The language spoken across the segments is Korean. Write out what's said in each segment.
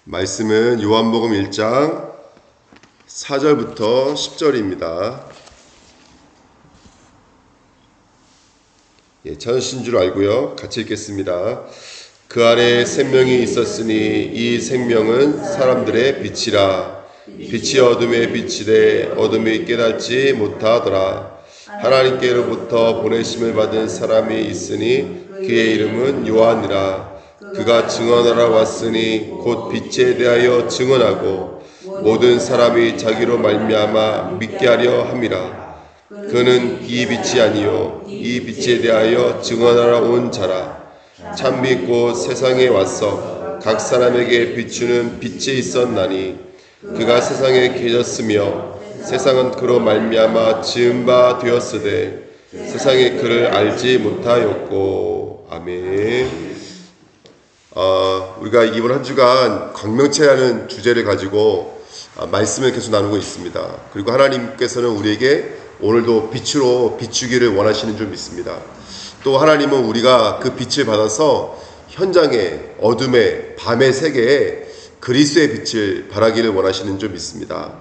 말씀은 요한복음 1장 4절부터 10절입니다. 찾으신 줄 알고요. 같이 읽겠습니다. 그 안에 생명이 있었으니 이 생명은 사람들의 빛이라. 빛이 어둠에 비치되 어둠이 깨닫지 못하더라. 하나님께로부터 보내심을 받은 사람이 있으니 그의 이름은 요한이라. 그가 증언하러 왔으니 곧 빛에 대하여 증언하고 모든 사람이 자기로 말미암아 믿게 하려 함이라. 그는 이 빛이 아니요 이 빛에 대하여 증언하러 온 자라. 참 빛 세상에 왔어 각 사람에게 비추는 빛이 있었나니 그가 세상에 계셨으며 세상은 그로 말미암아 지은 바 되었으되 세상이 그를 알지 못하였고. 아멘. 우리가 이번 한 주간 광명체라는 주제를 가지고 말씀을 계속 나누고 있습니다. 그리고 하나님께서는 우리에게 오늘도 빛으로 비추기를 원하시는 줄 믿습니다. 또 하나님은 우리가 그 빛을 받아서 현장의 어둠의 밤의 세계에 그리스도의 빛을 발하기를 원하시는 줄 믿습니다.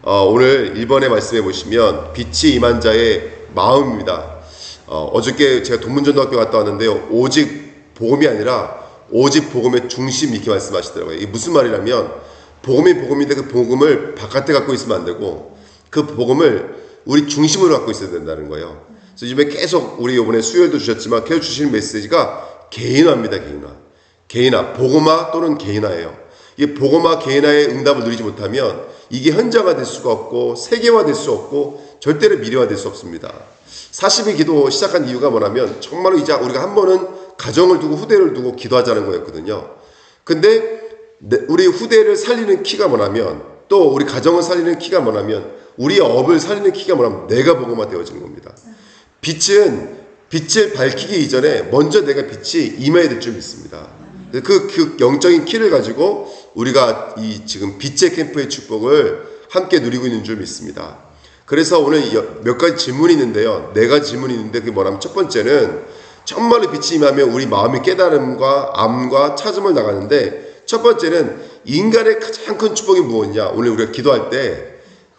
오늘 1번의 말씀에 보시면 빛이 임한 자의 마음입니다. 어저께 제가 동문전도학교 갔다 왔는데요. 오직 복음이 아니라 오직 복음의 중심 이렇게 말씀하시더라고요. 이게 무슨 말이냐면 복음이 복음인데 그 복음을 바깥에 갖고 있으면 안 되고 그 복음을 우리 중심으로 갖고 있어야 된다는 거예요. 그래서 요즘에 계속 우리 이번에 수요일도 주셨지만 계속 주시는 메시지가 개인화입니다. 개인화. 복음화 또는 개인화예요. 이 복음화 개인화의 응답을 누리지 못하면 이게 현장화될 수가 없고 세계화될 수 없고 절대로 미래화될 수 없습니다. 40일 기도 시작한 이유가 뭐냐면 정말로 이제 우리가 한 번은 가정을 두고 후대를 두고 기도하자는 거였거든요. 근데 우리 후대를 살리는 키가 뭐냐면 또 우리 가정을 살리는 키가 뭐냐면 우리의 업을 살리는 키가 뭐냐면 내가 복음화 되어지는 겁니다. 빛을 밝히기 이전에 먼저 내가 빛이 임해야 될 줄 믿습니다. 그 영적인 키를 가지고 우리가 이 지금 빛의 캠프의 축복을 함께 누리고 있는 줄 믿습니다. 그래서 오늘 몇 가지 질문이 있는데요. 4가지 질문이 있는데 그게 뭐냐면 첫 번째는 정말로 빛이 임하면 우리 마음의 깨달음과 암과 찾음을 나가는데 첫 번째는 인간의 가장 큰 축복이 무엇이냐. 오늘 우리가 기도할 때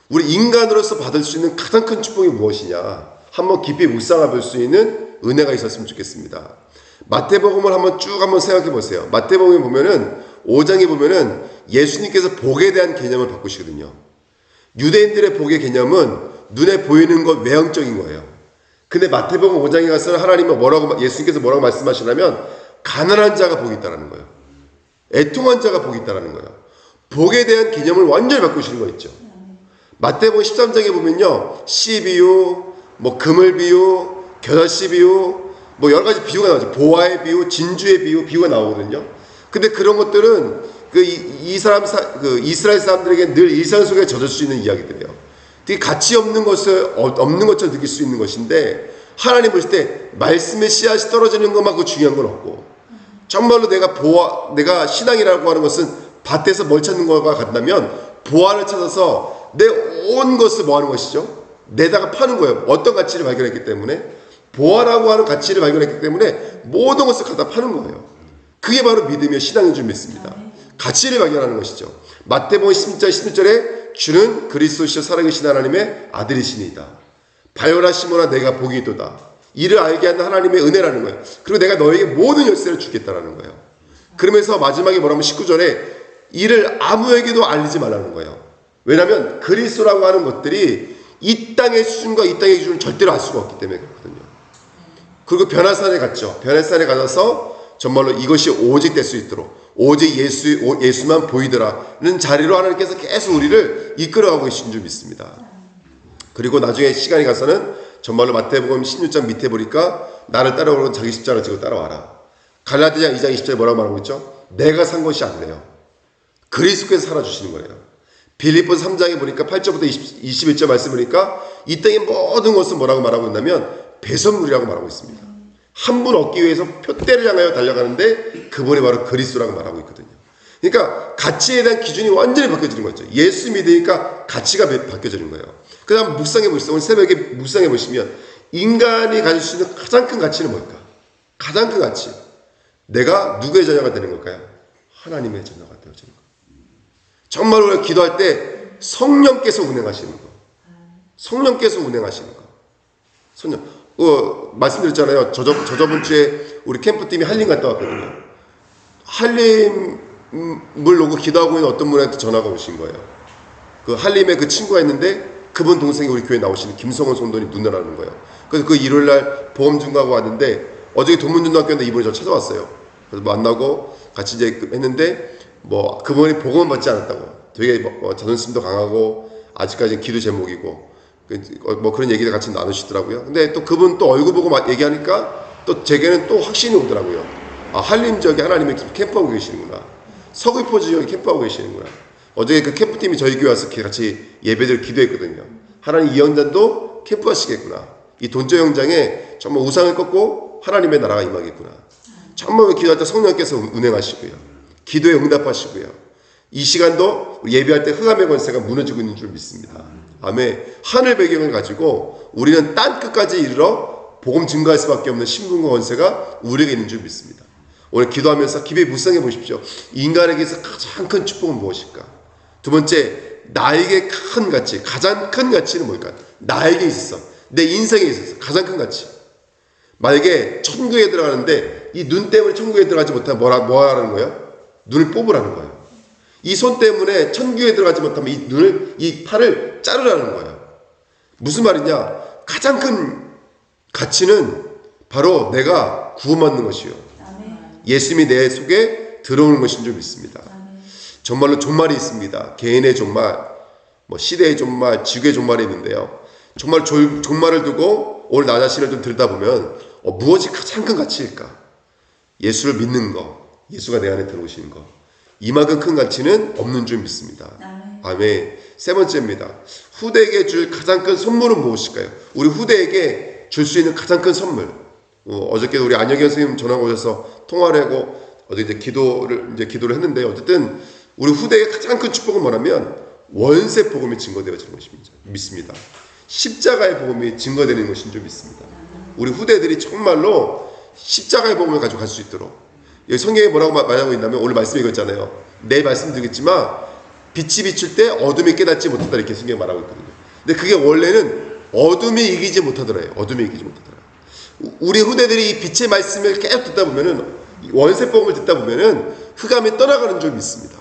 우리 인간으로서 받을 수 있는 가장 큰 축복이 무엇이냐. 한번 깊이 묵상해 볼 수 있는 은혜가 있었으면 좋겠습니다. 마태복음을 한번 생각해 보세요. 마태복음에 보면은 5장에 보면은 예수님께서 복에 대한 개념을 바꾸시거든요. 유대인들의 복의 개념은 눈에 보이는 것 외형적인 거예요. 근데 마태복음 5장에 가서는 하나님은 예수님께서 뭐라고 말씀하시냐면 가난한 자가 복이 있다라는 거예요. 애통한 자가 복이 있다라는 거예요. 복에 대한 개념을 완전히 바꾸시는 거 있죠. 마태복음 13장에 보면요. 씨 비유, 그물 비유, 겨자씨 비유, 여러 가지 비유가 나오죠. 보화의 비유, 진주의 비유가 나오거든요. 근데 그런 것들은 이스라엘 사람들에게 늘 일상 속에 젖을 수 있는 이야기들이에요. 되게 가치 없는 것처럼 느낄 수 있는 것인데 하나님 보실 때 말씀의 씨앗이 떨어지는 것만큼 중요한 건 없고 정말로 내가 신앙이라고 하는 것은 밭에서 뭘 찾는 것과 같다면 보화를 찾아서 내 온 것을 뭐 하는 것이죠? 내다가 파는 거예요. 어떤 가치를 발견했기 때문에 보화라고 하는 가치를 발견했기 때문에 모든 것을 갖다 파는 거예요. 그게 바로 믿음이요 신앙인 줄 믿습니다. 가치를 발견하는 것이죠. 마태복음 16장 16절에 주는 그리스도시여 살아계신 하나님의 아들이시니이다. 발견하시므나 내가 복이 있도다. 이를 알게 하는 하나님의 은혜라는 거예요. 그리고 내가 너에게 모든 열쇠를 주겠다라는 거예요. 그러면서 마지막에 뭐라면 19절에 이를 아무에게도 알리지 말라는 거예요. 왜냐하면 그리스도라고 하는 것들이 이 땅의 수준과 이 땅의 기준을 절대로 알 수가 없기 때문에 그렇거든요. 그리고 변화산에 갔죠. 변화산에 가서 정말로 이것이 오직 될 수 있도록 오직 예수만 보이더라는 자리로 하나님께서 계속 우리를 이끌어가고 계신 줄 믿습니다. 그리고 나중에 시간이 가서는 정말로 마태복음 16장 밑에 보니까 나를 따라오는 자기 십자가를 지고 따라와라. 갈라디아 2장 20절에 뭐라고 말하고 있죠? 내가 산 것이 아니래요. 그리스도께서 살아주시는 거예요. 빌립보서 3장에 보니까 8절부터 21절 말씀 보니까 이 땅의 모든 것은 뭐라고 말하고 있냐면 배설물이라고 말하고 있습니다. 한 분 얻기 위해서 표대를 향하여 달려가는데 그분이 바로 그리스도라고 말하고 있거든요. 그러니까 가치에 대한 기준이 완전히 바뀌어지는 거죠. 예수 믿으니까 가치가 바뀌어지는 거예요. 그 다음 묵상해 보시죠. 오늘 새벽에 묵상해 보시면 인간이 가질 수 있는 가장 큰 가치는 뭘까? 가장 큰 가치. 내가 누구의 자녀가 되는 걸까요? 하나님의 자녀가 되어지는 거예요. 정말 우리가 기도할 때 성령께서 운행하시는 거. 성령께서 운행하시는 거. 성령. 말씀드렸잖아요. 저번 주에 우리 캠프팀이 한림 갔다 왔거든요. 한림을 놓고 기도하고 있는 어떤 분한테 전화가 오신 거예요. 그 한림에 그 친구가 있는데 그분 동생이 우리 교회 나오시는 김성원 성도님 누나라는 거예요. 그래서 그 일요일날 보험 준비하고 왔는데 어저께 동문중학교인데 이분이 저 찾아왔어요. 그래서 만나고 같이 이제 했는데 그분이 복음을 받지 않았다고. 되게 자존심도 강하고 아직까지 기도 제목이고 그런 얘기를 같이 나누시더라고요. 근데 또 그분 또 얼굴 보고 얘기하니까 또 제게는 또 확신이 오더라고요. 아, 한림 지역에 하나님의 캠프하고 계시는구나. 서귀포 지역에 캠프하고 계시는구나. 어저께 그 캠프팀이 저희 교회 와서 같이 예배들 기도했거든요. 하나님 이 현장도 캠프 하시겠구나. 이 돈조 현장에 정말 우상을 꺾고 하나님의 나라가 임하겠구나. 정말 기도할 때 성령께서 운행하시고요. 기도에 응답하시고요. 이 시간도 예배할 때 흑암의 권세가 무너지고 있는 줄 믿습니다. 아멘. 하늘 배경을 가지고 우리는 땅 끝까지 이르러 복음 증거할 수밖에 없는 신분과 권세가 우리에게 있는 줄 믿습니다. 오늘 기도하면서 기도에 묵상해 보십시오. 인간에게서 가장 큰 축복은 무엇일까? 두 번째, 나에게 큰 가치, 가장 큰 가치는 뭘까? 나에게 있어서, 내 인생에 있어서 가장 큰 가치. 만약에 천국에 들어가는데 이 눈 때문에 천국에 들어가지 못하면 뭐 하라는 거예요? 눈을 뽑으라는 거예요. 이 손 때문에 천국에 들어가지 못하면 이 팔을 자르라는 거예요. 무슨 말이냐? 가장 큰 가치는 바로 내가 구원받는 것이요. 예수님이 내 속에 들어오는 것인 줄 믿습니다. 정말로 종말이 있습니다. 개인의 종말, 시대의 종말, 지구의 종말이 있는데요. 정말 종말을 두고 오늘 나 자신을 좀 들여다보면 무엇이 가장 큰 가치일까? 예수를 믿는 거, 예수가 내 안에 들어오시는 거. 이만큼 큰 가치는 없는 줄 믿습니다. 아멘. 세 번째입니다. 후대에게 줄 가장 큰 선물은 무엇일까요? 우리 후대에게 줄 수 있는 가장 큰 선물. 어저께도 우리 안혁현 선생님 전화가 오셔서 통화를 하고 어제 기도를 했는데 어쨌든 우리 후대의 가장 큰 축복은 뭐냐면 원세 복음이 증거되어지는 것입니다. 믿습니다. 십자가의 복음이 증거되는 것인 줄 믿습니다. 우리 후대들이 정말로 십자가의 복음을 가지고 갈 수 있도록. 여기 성경에 뭐라고 말하고 있냐면 오늘 말씀 읽었잖아요. 내 말씀 드리겠지만 빛이 비출 때 어둠이 깨닫지 못한다 이렇게 성경에 말하고 있거든요. 근데 그게 원래는 어둠이 이기지 못하더래요. 어둠이 이기지 못하더라. 우리 후대들이 이 빛의 말씀을 계속 듣다 보면은 원세복음을 듣다 보면은 흑암이 떠나가는 줄 믿습니다.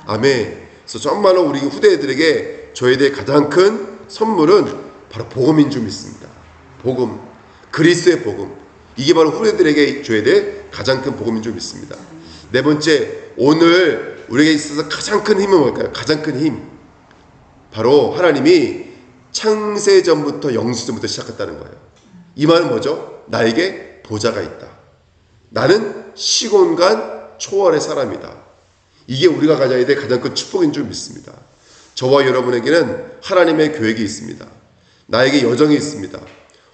아멘. 그래서 정말로 우리 후대들에게 저에 대해 가장 큰 선물은 바로 복음인 줄 믿습니다. 복음, 그리스도의 복음. 이게 바로 후대들에게 줘야 될 가장 큰 복음인 줄 믿습니다. 네 번째, 오늘 우리에게 있어서 가장 큰 힘은 뭘까요? 가장 큰 힘. 바로 하나님이 창세전부터 영수전부터 시작했다는 거예요. 이 말은 뭐죠? 나에게 보좌가 있다. 나는 시공간 초월의 사람이다. 이게 우리가 가져야 될 가장 큰 축복인 줄 믿습니다. 저와 여러분에게는 하나님의 계획이 있습니다. 나에게 여정이 있습니다.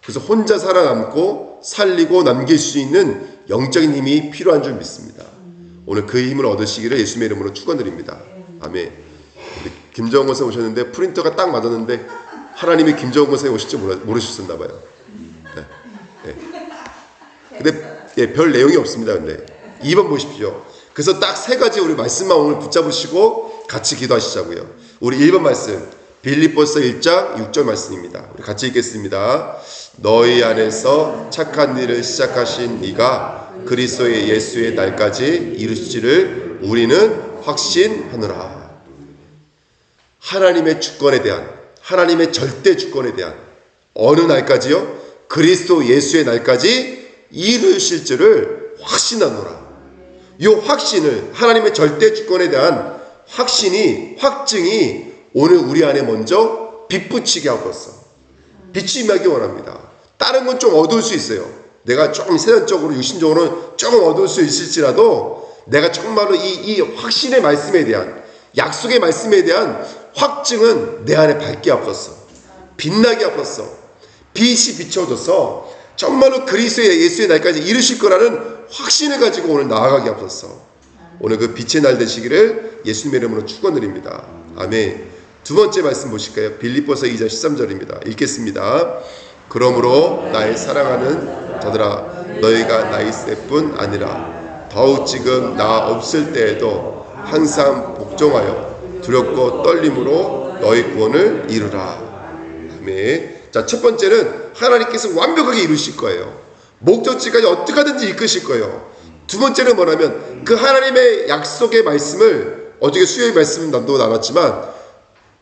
그래서 혼자 살아남고 살리고 남길 수 있는 영적인 힘이 필요한 줄 믿습니다. 오늘 그 힘을 얻으시기를 예수님의 이름으로 축원드립니다. 아멘. 김정은 권사 오셨는데 프린터가 딱 맞았는데 하나님이 김정은 권사에 오실 줄 모르셨었나 봐요. 네. 근데 별 내용이 없습니다. 근데 2번 보십시오. 그래서 딱 세 가지 우리 말씀만 오늘 붙잡으시고 같이 기도하시자고요. 우리 1번 말씀 빌립보서 1장 6절 말씀입니다. 우리 같이 읽겠습니다. 너희 안에서 착한 일을 시작하신 이가 그리스도의 예수의 날까지 이루시기를 우리는 확신하노라. 하나님의 주권에 대한, 하나님의 절대 주권에 대한 어느 날까지요? 그리스도 예수의 날까지 이루실 줄을 확신하노라. 이 확신을, 하나님의 절대 주권에 대한 확증이 오늘 우리 안에 먼저 빛붙이게 하고서 빛이 임하기 원합니다. 다른 건 좀 어두울 수 있어요. 내가 조금 세상적으로 육신적으로는 조금 어두울 수 있을지라도 내가 정말로 이 확신의 말씀에 대한, 약속의 말씀에 대한 확증은 내 안에 밝게 하옵소서. 빛나게 하옵소서. 빛이 비춰져서 정말로 그리스도의 예수의 날까지 이루실 거라는 확신을 가지고 오늘 나아가게 하옵소서. 오늘 그 빛의 날 되시기를 예수님의 이름으로 축원드립니다. 아멘. 두 번째 말씀 보실까요? 빌립보서 2장 13절입니다. 읽겠습니다. 그러므로 나의 사랑하는 자들아, 너희가 나 있을 뿐 아니라 더욱 지금 나 없을 때에도 항상 복종하여 두렵고 떨림으로 너희 구원을 이루라. 아멘. 자, 첫 번째는 하나님께서 완벽하게 이루실 거예요. 목적지까지 어떻게 하든지 이끄실 거예요. 두 번째는 뭐냐면 그 하나님의 약속의 말씀을 어저께 수요일 말씀 나도 나눴지만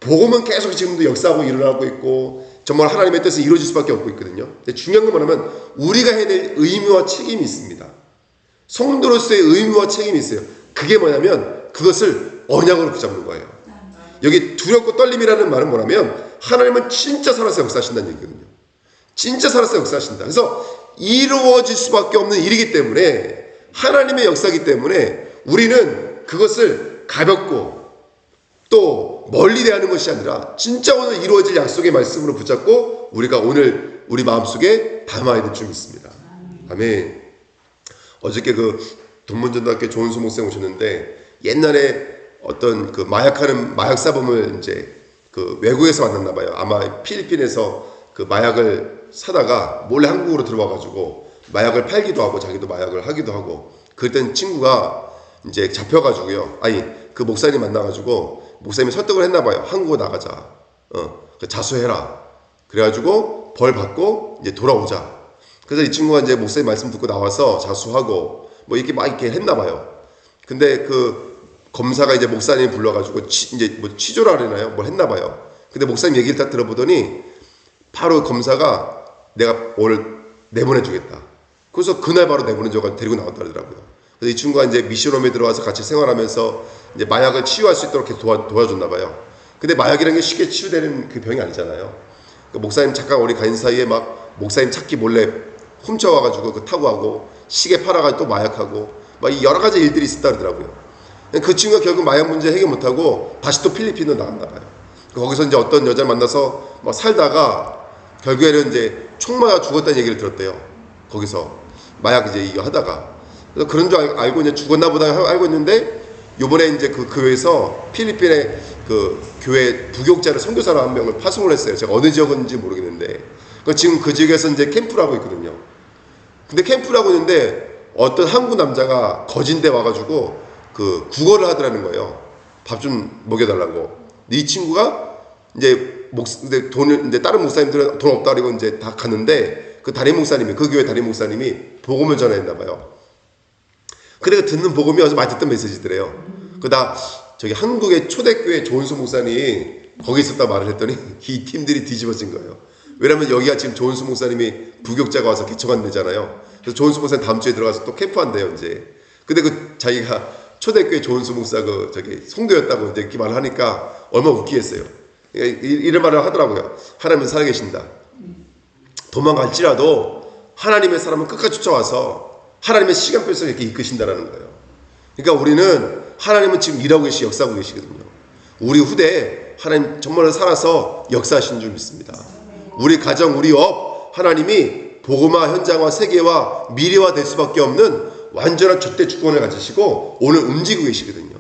복음은 계속 지금도 역사하고 일어나고 있고 정말 하나님의 뜻은 이루어질 수밖에 없고 있거든요. 근데 중요한 건 뭐냐면 우리가 해야 될 의무와 책임이 있습니다. 성도로서의 의무와 책임이 있어요. 그게 뭐냐면 그것을 언약으로 붙잡는 거예요. 여기 두렵고 떨림이라는 말은 뭐냐면 하나님은 진짜 살아서 역사하신다는 얘기거든요. 진짜 살아서 역사하신다. 그래서 이루어질 수밖에 없는 일이기 때문에 하나님의 역사이기 때문에 우리는 그것을 가볍고 또 멀리 대하는 것이 아니라 진짜 오늘 이루어질 약속의 말씀으로 붙잡고 우리가 오늘 우리 마음속에 담아야 될 줄 믿습니다. 아멘. 어저께 그 동문전도학교 조은수 목사님 오셨는데 옛날에 어떤 그 마약사범을 이제 그 외국에서 만났나 봐요. 아마 필리핀에서 그 마약을 사다가 몰래 한국으로 들어와가지고 마약을 팔기도 하고 자기도 마약을 하기도 하고 그랬던 친구가 이제 잡혀가지고요. 아니 그 목사님 만나가지고 목사님이 설득을 했나 봐요. 한국으로 나가자. 자수해라. 그래가지고 벌 받고 이제 돌아오자. 그래서 이 친구가 이제 목사님 말씀 듣고 나와서 자수하고 뭐 이렇게 막 이렇게 했나 봐요. 근데 그 검사가 이제 목사님 불러가지고 이제 뭐 취조라 그러나요? 뭘 했나 봐요. 근데 목사님 얘기를 딱 들어보더니 바로 검사가 내가 오늘 내보내주겠다. 그래서 그날 바로 내보내줘가 데리고 나왔다 그러더라고요. 그래서 이 친구가 이제 미션홈에 들어와서 같이 생활하면서 이제 마약을 치유할 수 있도록 이렇게 도와줬나 봐요. 근데 마약이라는 게 쉽게 치유되는 그 병이 아니잖아요. 그 목사님 잠깐 어디 간 사이에 막 목사님 찾기 몰래 훔쳐와가지고 그 타고 하고 시계 팔아가지고 또 마약하고 막 여러 가지 일들이 있었다 그러더라고요. 그 친구가 결국 마약 문제 해결 못하고 다시 또 필리핀으로 나갔나 봐요. 거기서 이제 어떤 여자를 만나서 막 살다가 결국에는 이제 총 맞아 죽었다는 얘기를 들었대요. 거기서 마약 이제 이거 하다가 그래서 그런 줄 알고 이제 죽었나 보다 알고 있는데 요번에 이제 그 교회에서 필리핀의 그 교회 부교육자를 선교사로 한 명을 파송을 했어요. 제가 어느 지역인지 모르겠는데 지금 그 지역에서 이제 캠프를 하고 있거든요. 근데 캠프를 하고 있는데 어떤 한국 남자가 거진대 와가지고 그 구걸을 하더라는 거예요. 밥 좀 먹여달라고. 이 친구가 이제 근데 돈을 이제 다른 목사님들은 돈 없다 그러고 이제 다 갔는데 그 담임 목사님이 그 교회 담임 목사님이 복음을 전했나 봐요. 그래서 듣는 복음이 어제 많이 듣던 메시지더래요. 그다 저기 한국의 초대교회 조은수 목사님 거기 있었다 말을 했더니 이 팀들이 뒤집어진 거예요. 왜냐면 여기가 지금 조은수 목사님이 부교육자가 와서 개척한 데잖아요. 그래서 조은수 목사님 다음 주에 들어가서 또 캠프한대요 이제. 근데 그 자기가 초대교회 조은수 목사 그 저기 성도였다고 이제 이렇게 말을 하니까 얼마나 웃기겠어요. 이런 말을 하더라고요. 하나님은 살아계신다. 도망갈지라도 하나님의 사람은 끝까지 쫓아와서 하나님의 시간표 속에 이렇게 이끄신다라는 거예요. 그러니까 우리는 하나님은 지금 일하고 계시 역사하고 계시거든요. 우리 후대에 하나님 정말로 살아서 역사하시는 줄 믿습니다. 우리 가정, 우리 업 하나님이 복음화 현장화 세계화 미래화 될 수밖에 없는 완전한 절대 주권을 가지시고 오늘 움직이고 계시거든요.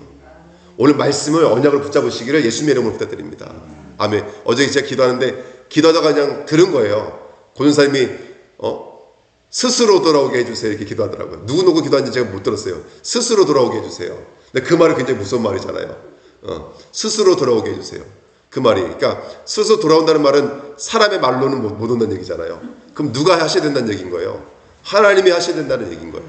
오늘 말씀을 언약을 붙잡으시기를 예수님의 이름으로 부탁드립니다. 아멘. 어제 제가 기도하는데 기도하다가 그냥 들은 거예요. 고전사님이 스스로 돌아오게 해주세요 이렇게 기도하더라고요. 누구 기도하는지 제가 못 들었어요. 스스로 돌아오게 해주세요. 근데 그 말이 굉장히 무서운 말이잖아요. 스스로 돌아오게 해주세요. 그 말이 그러니까 스스로 돌아온다는 말은 사람의 말로는 못 온다는 얘기잖아요. 그럼 누가 하셔야 된다는 얘기인 거예요. 하나님이 하셔야 된다는 얘기인 거예요.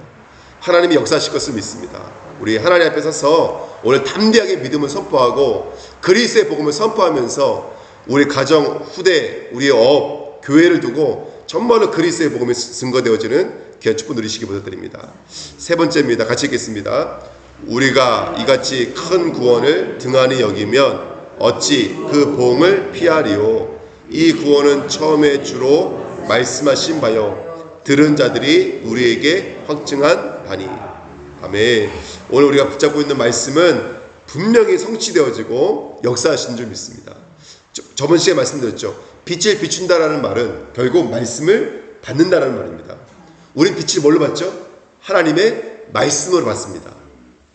하나님이 역사하실 것을 믿습니다. 우리 하나님 앞에 서서 오늘 담대하게 믿음을 선포하고 그리스도의 복음을 선포하면서 우리 가정, 후대, 우리의 업, 교회를 두고 정말로 그리스도의 복음이 증거되어지는 귀한 축복 누리시기 부탁드립니다. 세 번째입니다. 같이 읽겠습니다. 우리가 이같이 큰 구원을 등한히 여기면 어찌 그 보응을 피하리요. 이 구원은 처음에 주로 말씀하신 바요 들은 자들이 우리에게 확증한 바니. 아멘. 오늘 우리가 붙잡고 있는 말씀은 분명히 성취되어지고 역사하신 줄 믿습니다. 저번 시간에 말씀드렸죠. 빛을 비춘다라는 말은 결국 말씀을 받는다라는 말입니다. 우린 빛을 뭘로 받죠? 하나님의 말씀으로 받습니다.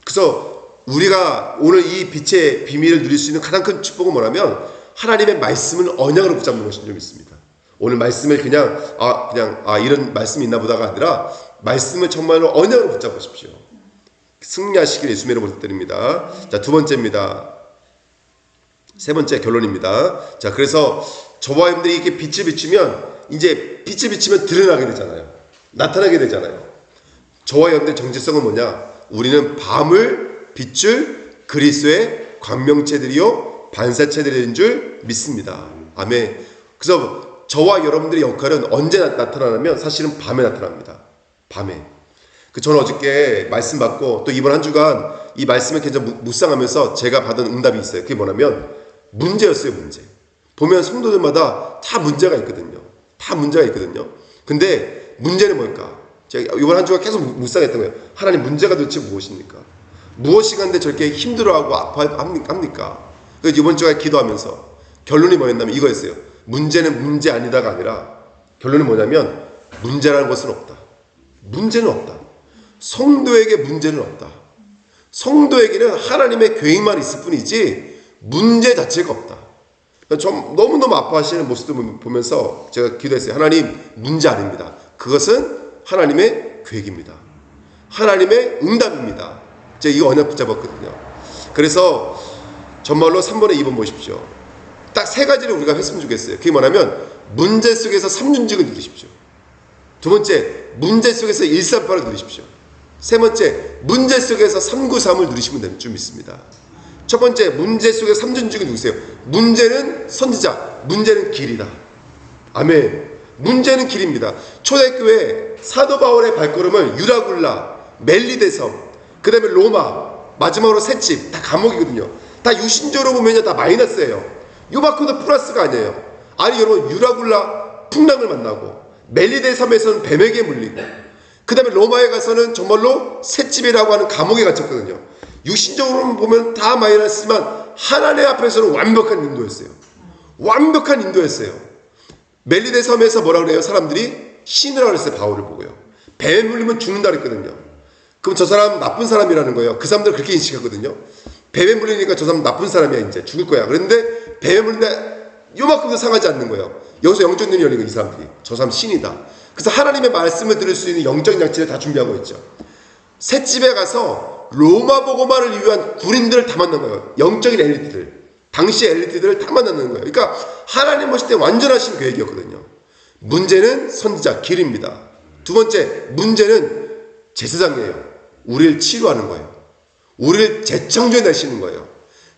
그래서 우리가 오늘 이 빛의 비밀을 누릴 수 있는 가장 큰 축복은 뭐냐면 하나님의 말씀을 언약으로 붙잡는 것인 줄 믿습니다. 오늘 말씀을 그냥 이런 말씀이 있나 보다가 아니라 말씀을 정말로 언약으로 붙잡으십시오. 승리하시길 예수님의 이름으로 부탁드립니다. 자, 두 번째입니다. 세 번째 결론입니다. 자, 그래서 저와 여러분들이 이렇게 빛을 비추면 이제 빛을 비추면 드러나게 되잖아요. 나타나게 되잖아요. 저와 여러분들의 정체성은 뭐냐? 우리는 밤을 비출 그리스도의 광명체들이요 반사체들인 줄 믿습니다. 아멘. 그래서 저와 여러분들의 역할은 언제 나타나냐면 사실은 밤에 나타납니다. 밤에. 저는 어저께 말씀 받고 또 이번 한 주간 이 말씀을 굉장히 묵상하면서 제가 받은 응답이 있어요. 그게 뭐냐면 문제였어요. 문제. 보면 성도들마다 다 문제가 있거든요. 다 문제가 있거든요. 근데 문제는 뭘까? 제가 이번 한 주간 계속 묵상했던 거예요. 하나님 문제가 도대체 무엇입니까? 무엇이 간데 저렇게 힘들어하고 아파합니까? 그래서 이번 주간 기도하면서 결론이 뭐였냐면 이거였어요. 문제는 문제 아니다가 아니라 결론은 뭐냐면 문제라는 것은 없다. 문제는 없다. 성도에게 문제는 없다. 성도에게는 하나님의 계획만 있을 뿐이지 문제 자체가 없다. 좀 너무너무 아파하시는 모습을 보면서 제가 기도했어요. 하나님 문제 아닙니다. 그것은 하나님의 계획입니다. 하나님의 응답입니다. 제가 이 언약 붙잡았거든요. 그래서 정말로 3번에 2번 보십시오. 딱 세 가지를 우리가 했으면 좋겠어요. 그게 뭐냐면 문제 속에서 삼중직을 누리십시오. 두 번째, 문제 속에서 138을 누리십시오. 세 번째, 문제 속에서 393을 누리시면 되는 줄 믿습니다. 첫 번째, 문제 속에서 삼중직을 누리세요. 문제는 선지자, 문제는 길이다. 아멘. 문제는 길입니다. 초대교회 사도 바울의 발걸음을 유라굴라, 멜리데섬, 그 다음에 로마, 마지막으로 셋집 다 감옥이거든요. 다 유신조로 보면 다 마이너스예요. 요만큼도 플러스가 아니에요. 아니 여러분, 유라굴라 풍랑을 만나고 멜리데섬에서는 뱀에게 물리고 그 다음에 로마에 가서는 정말로 셋집이라고 하는 감옥에 갇혔거든요. 육신적으로 보면 다 마이너스지만 하나님 앞에서는 완벽한 인도였어요. 완벽한 인도였어요. 멜리데 섬에서 뭐라 그래요? 사람들이 신이라고 그랬어요. 바울을 보고요. 뱀에 물리면 죽는다 그랬거든요. 그럼 저 사람 나쁜 사람이라는 거예요. 그 사람들 그렇게 인식하거든요. 뱀에 물리니까 저 사람 나쁜 사람이야, 이제 죽을 거야. 그런데 뱀에 물리는데 요만큼도 상하지 않는 거예요. 여기서 영적 눈이 열린 거예요. 이 사람들이. 저 사람 신이다. 그래서 하나님의 말씀을 들을 수 있는 영적 장치를 다 준비하고 있죠. 셋집에 가서 로마 복음화를 위한 군인들을 다 만난 거예요. 영적인 엘리트들, 당시 엘리트들을 다 만나는 거예요. 그러니까 하나님 보실 때 완전하신 계획이었거든요. 문제는 선지자 길입니다. 두 번째, 문제는 제사장이에요. 우리를 치료하는 거예요. 우리를 재창조해 내시는 거예요.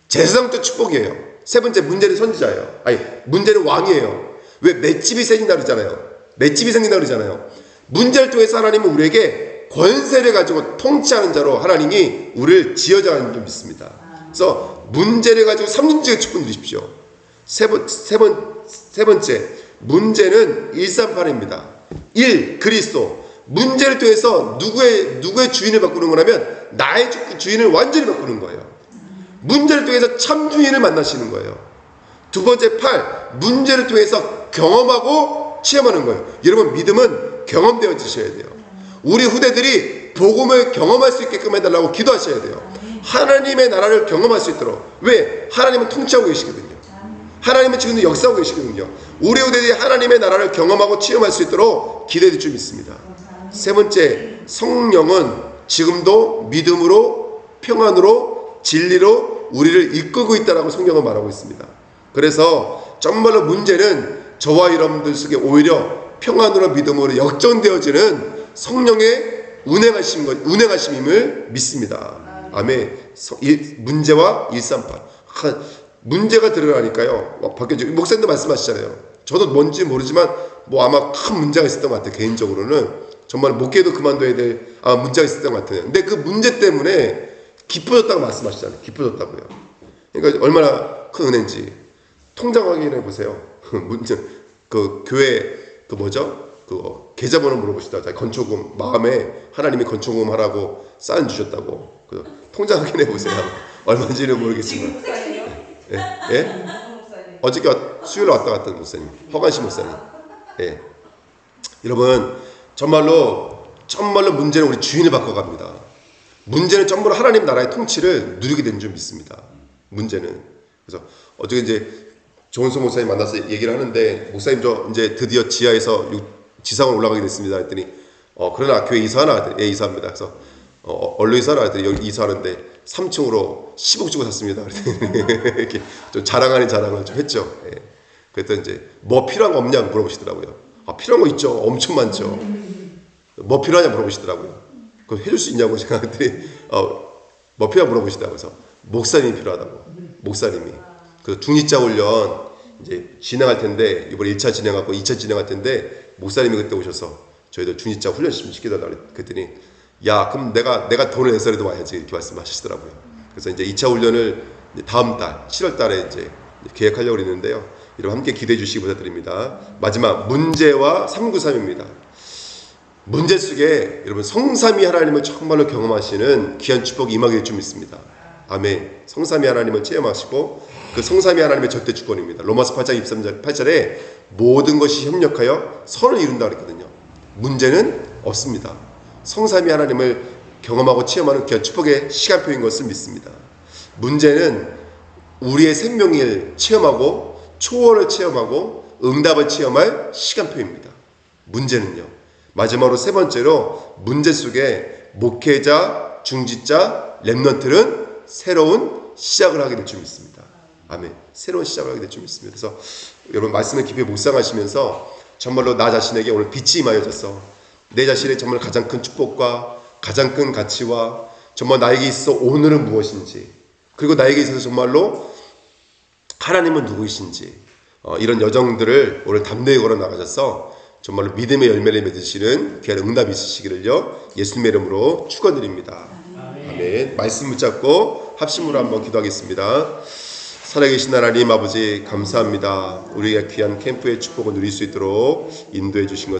제사장도 축복이에요. 세 번째, 문제는 선지자예요. 아니, 문제는 왕이에요. 왜 맷집이 생긴다 그러잖아요. 맷집이 생긴다 그러잖아요. 문제를 통해서 하나님은 우리에게 권세를 가지고 통치하는 자로 하나님이 우리를 지어자는 줄 믿습니다. 그래서 문제를 가지고 삼중직의 축복 누리십시오. 세 번째, 문제는 138입니다. 1. 그리스도. 문제를 통해서 누구의 주인을 바꾸는 거냐면 나의 주인을 완전히 바꾸는 거예요. 문제를 통해서 참 주인을 만나시는 거예요. 두 번째, 8. 문제를 통해서 경험하고 체험하는 거예요. 여러분, 믿음은 경험되어 지셔야 돼요. 우리 후대들이 복음을 경험할 수 있게끔 해달라고 기도하셔야 돼요. 하나님의 나라를 경험할 수 있도록. 왜? 하나님은 통치하고 계시거든요. 하나님은 지금도 역사하고 계시거든요. 우리 후대들이 하나님의 나라를 경험하고 체험할 수 있도록 기대될 줄 믿습니다. 세 번째, 성령은 지금도 믿음으로, 평안으로, 진리로 우리를 이끌고 있다라고 성경은 말하고 있습니다. 그래서 정말로 문제는 저와 여러분들 속에 오히려 평안으로 믿음으로 역전되어지는 성령의 운행하심임을 믿습니다. 아멘. 문제와 138. 문제가 드러나니까요. 박경주 목사님도 말씀하시잖아요. 저도 뭔지 모르지만 아마 큰 문제가 있었던 것 같아요. 개인적으로는 정말 목회도 그만둬야 될 문제가 있었던 것 같아요. 근데 그 문제 때문에 기뻐졌다고 말씀하시잖아요. 기뻐졌다고요. 그러니까 얼마나 큰 은혜인지 통장 확인해 보세요. 문제 교회 계좌번호 물어보시다가 건초금 마음에 하나님이 건초금 하라고 사인 주셨다고 통장 확인해 보세요. 얼마인지는 모르겠지만. 예? 어저께 수요일 왔다 갔던 목사님, 허관시 목사님. 예. 여러분, 정말로 문제는 우리 주인을 바꿔갑니다. 문제는 전부 하나님 나라의 통치를 누리게 되는 줄 믿습니다. 문제는. 그래서 어저께 이제 조은성 목사님 만나서 얘기를 하는데, 목사님 저 이제 드디어 지하에서 지상으로 올라가게 됐습니다. 했더니 그러나 교회 이사하나? 예, 이사합니다. 그래서 얼른 살아. 여기 이사하는데 3층으로 10억 주고 샀습니다. 이렇게 좀 자랑 아닌 자랑을 좀 했죠. 예. 그랬더니 이제 뭐 필요한 거 없냐고 물어보시더라고요. 아, 필요한 거 있죠. 엄청 많죠. 뭐 필요하냐 물어보시더라고요. 그거 해줄 수 있냐고 제가 그랬더니 뭐 필요하냐 물어보시더라고요. 그래서 목사님이 필요하다고. 목사님이. 그 중지자 훈련 이제 진행할 텐데 이번에 1차 진행하고 2차 진행할 텐데 목사님이 그때 오셔서 저희들 중지자 훈련 좀 시켜달라고 그랬더니 야 그럼 내가 돈을 내서라도 와야지 이렇게 말씀하시더라고요. 그래서 이제 2차 훈련을 다음 달 7월 달에 이제 계획하려고 했는데요. 여러분 함께 기대해 주시기 부탁드립니다. 마지막 문제와 393입니다. 문제 속에 여러분 성삼위 하나님을 정말로 경험하시는 귀한 축복이 임하게 될 줄 믿습니다. 아멘. 성삼위 하나님을 체험하시고 그 성삼위 하나님의 절대 주권입니다. 로마서 8장 23절 8절에 모든 것이 협력하여 선을 이룬다 그랬거든요. 문제는 없습니다. 성삼위 하나님을 경험하고 체험하는 귀한 축복의 시간표인 것을 믿습니다. 문제는 우리의 생명을 체험하고 초월을 체험하고 응답을 체험할 시간표입니다. 문제는요. 마지막으로 세 번째로 문제 속에 목회자, 중지자, 렘넌트는 새로운 시작을 하게 될 줄 믿습니다. 아멘. 새로운 시작을 하게 될 줄 믿습니다. 그래서 여러분 말씀을 깊이 묵상하시면서 정말로 나 자신에게 오늘 빛이 임하여져서 내 자신의 정말 가장 큰 축복과 가장 큰 가치와 정말 나에게 있어 오늘은 무엇인지 그리고 나에게 있어서 정말로 하나님은 누구이신지 이런 여정들을 오늘 담대히 걸어 나가셔서 정말로 믿음의 열매를 맺으시는 귀한 응답이 있으시기를요 예수님의 이름으로 축원드립니다. 아멘. 말씀 붙잡고 합심으로 한번 기도하겠습니다. 살아계신 하나님 아버지 감사합니다. 우리가 귀한 캠프의 축복을 누릴 수 있도록 인도해 주신 것